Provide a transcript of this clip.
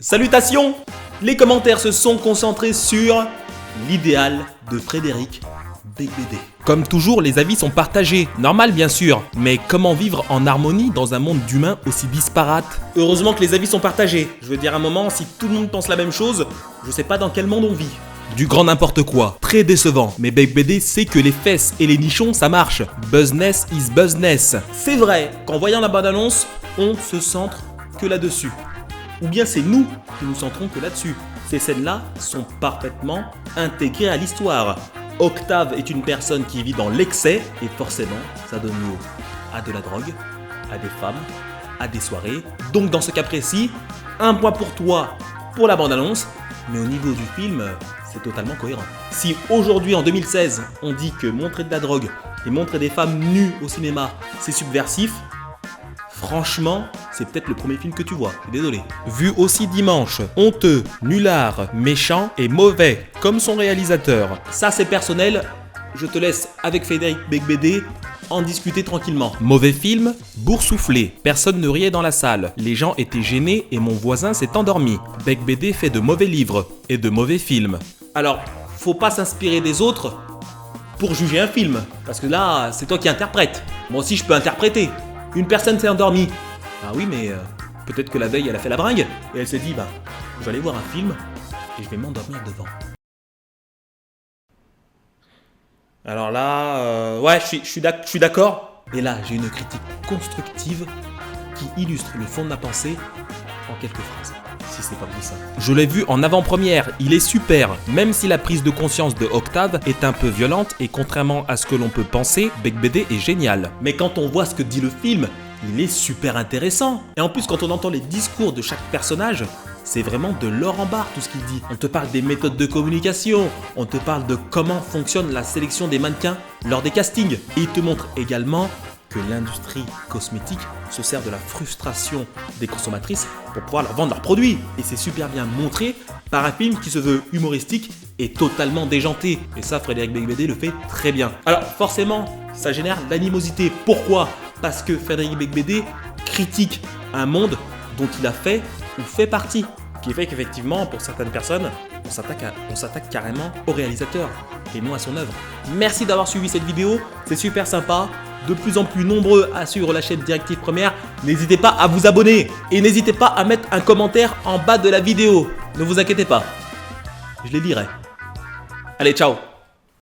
Salutations! Les commentaires se sont concentrés sur l'idéal de Frédéric Beigbeder. Comme toujours, les avis sont partagés. Normal bien sûr, mais comment vivre en harmonie dans un monde d'humains aussi disparates? Heureusement que les avis sont partagés. Je veux dire, à un moment, si tout le monde pense la même chose, je sais pas dans quel monde on vit. Du grand n'importe quoi, très décevant, mais Beigbeder sait que les fesses et les nichons ça marche. Business is business. C'est vrai qu'en voyant la bande-annonce, on se centre que là-dessus. Ou bien c'est nous qui nous centrons que là-dessus. Ces scènes-là sont parfaitement intégrées à l'histoire. Octave est une personne qui vit dans l'excès et forcément ça donne lieu à de la drogue, à des femmes, à des soirées. Donc dans ce cas précis, un point pour toi pour la bande-annonce, mais au niveau du film, c'est totalement cohérent. Si aujourd'hui en 2016, on dit que montrer de la drogue et montrer des femmes nues au cinéma, c'est subversif, franchement, c'est peut-être le premier film que tu vois, je suis désolé. Vu aussi dimanche, honteux, nulard, méchant et mauvais, comme son réalisateur. Ça c'est personnel, je te laisse avec Frédéric Beigbeder en discuter tranquillement. Mauvais film, boursouflé, personne ne riait dans la salle, les gens étaient gênés et mon voisin s'est endormi. Beigbeder fait de mauvais livres et de mauvais films. Alors, faut pas s'inspirer des autres pour juger un film, parce que là, c'est toi qui interprètes. Moi aussi je peux interpréter. Une personne s'est endormie. Ah oui, mais peut-être que la veille, elle a fait la bringue et elle s'est dit, je vais aller voir un film et je vais m'endormir devant. Alors là, ouais, je suis d'accord. Et là, j'ai une critique constructive qui illustre le fond de ma pensée en quelques phrases. Si c'est pas plus ça. Je l'ai vu en avant-première, il est super. Même si la prise de conscience de Octave est un peu violente et contrairement à ce que l'on peut penser, Beigbeder est génial. Mais quand on voit ce que dit le film, il est super intéressant. Et en plus, quand on entend les discours de chaque personnage, c'est vraiment de l'or en barre tout ce qu'il dit. On te parle des méthodes de communication, on te parle de comment fonctionne la sélection des mannequins lors des castings. Et il te montre également que l'industrie cosmétique se sert de la frustration des consommatrices pour pouvoir leur vendre leurs produits. Et c'est super bien montré par un film qui se veut humoristique et totalement déjanté. Et ça, Frédéric Beigbeder le fait très bien. Alors forcément, ça génère l'animosité. Pourquoi ? Parce que Frédéric Beigbeder critique un monde dont il a fait ou fait partie. Qui fait qu'effectivement, pour certaines personnes, on s'attaque carrément au réalisateur et non à son œuvre. Merci d'avoir suivi cette vidéo, c'est super sympa. De plus en plus nombreux à suivre la chaîne Directive Première. N'hésitez pas à vous abonner et n'hésitez pas à mettre un commentaire en bas de la vidéo. Ne vous inquiétez pas, je les lirai. Allez, ciao!